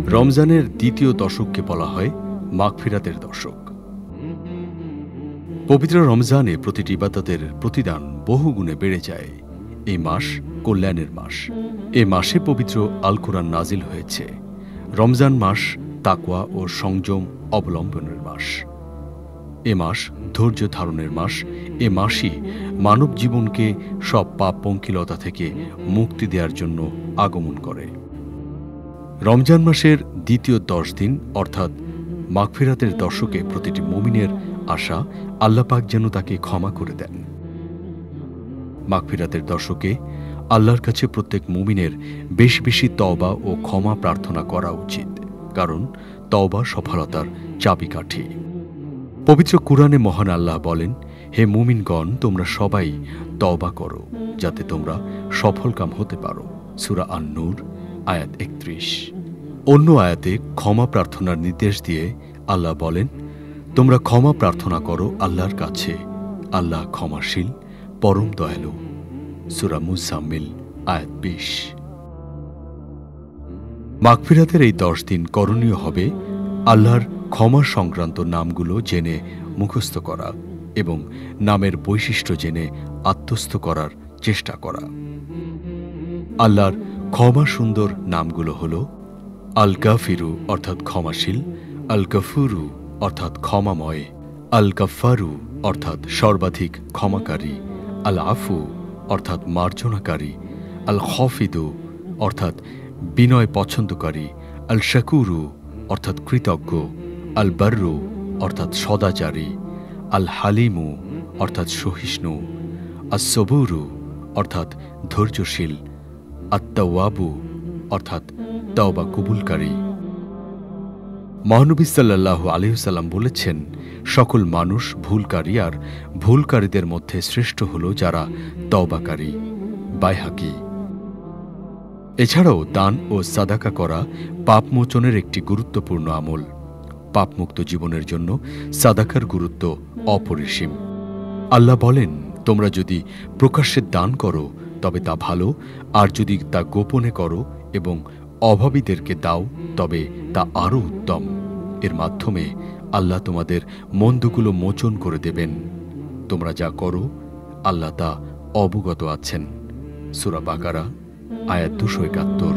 রমজানের দ্বিতীয় দশককে বলা হয় মাগফিরাতের দশক। পবিত্র রমজানে প্রতিটি ইবাদতের প্রতিদান বহুগুণে বেড়ে যায়। এই মাস কল্যাণের মাস। এ মাসে পবিত্র আল কোরআন নাজিল হয়েছে। রমজান মাস তাকওয়া ও সংযম অবলম্বনের মাস। এ মাস ধৈর্য ধারণের মাস। এ মাসই মানব জীবনকে সব পাপ পঙ্কিলতা থেকে মুক্তি দেওয়ার জন্য আগমন করে। রমজান মাসের দ্বিতীয় 10 দিন অর্থাৎ মাগফিরাতের দশকে প্রতিটি মুমিনের আশা আল্লাহ পাক যেন তাকে ক্ষমা করে দেন। মাগফিরাতের দশকে আল্লাহর কাছে প্রত্যেক মুমিনের বেশি বেশি তওবা ও ক্ষমা প্রার্থনা করা উচিত, কারণ তওবা সফলতার চাবিকাঠি। পবিত্র কুরআনে মহান আল্লাহ বলেন, হে মুমিনগণ, তোমরা সবাই তওবা করো যাতে তোমরা সফলকাম হতে পারো। সূরা আন-নূর আয়াত 31। অন্য আয়াতে ক্ষমা প্রার্থনার নির্দেশ দিয়ে আল্লাহ বলেন, তোমরা ক্ষমা প্রার্থনা করো আল্লাহর কাছে, আল্লাহ ক্ষমাশীল পরম দয়ালু। সূরা মুজাম্মিল আয়াত 20। মাগফিরাতের এই 10 দিন করণীয় হবে আল্লাহর ক্ষমা সংক্রান্ত নামগুলো জেনে মুখস্থ করা এবং নামের বৈশিষ্ট্য জেনে আত্মস্থ করার চেষ্টা করা। আল্লাহর ক্ষমা সুন্দর নামগুলো হল আল গাফিরু অর্থাৎ ক্ষমাশীল, আল গফুরু অর্থাৎ ক্ষমাময়, আল গাফফারু অর্থাৎ সর্বাধিক ক্ষমাকারী, আল আফু অর্থাৎ মার্জনাকারী, আল খাফিদু অর্থাৎ বিনয় পছন্দকারী, আল শাকুরু অর্থাৎ কৃতজ্ঞ, আল বাররু অর্থাৎ সদাচারী, আল হালিমু অর্থাৎ সহিষ্ণু, আস সবুরু অর্থাৎ ধৈর্যশীল, আত-তাওয়াবু অর্থাৎ তওবা কবুলকারী। মহানবী সাল্লাল্লাহু আলাইহি ওয়াসাল্লাম বলেছেন, সকল মানুষ ভুলকারী, আর ভুলকারীদের মধ্যে শ্রেষ্ঠ হল যারা তওবাকারী। বাইহাকি। এছাড়াও দান ও সাদাকা করা পাপমোচনের একটি গুরুত্বপূর্ণ আমল। পাপমুক্ত জীবনের জন্য সাদাকার গুরুত্ব অপরিসীম। আল্লাহ বলেন, তোমরা যদি প্রকাশ্যে দান করো তবে তা ভালো, আর যদি তা গোপনে করো এবং অভাবীদেরকে দাও তবে তা আরও উত্তম। এর মাধ্যমে আল্লাহ তোমাদের মন্দগুলো মোচন করে দেবেন। তোমরা যা করো আল্লাহ তা অবগত আছেন। সূরা বাকারা আয়াত 271।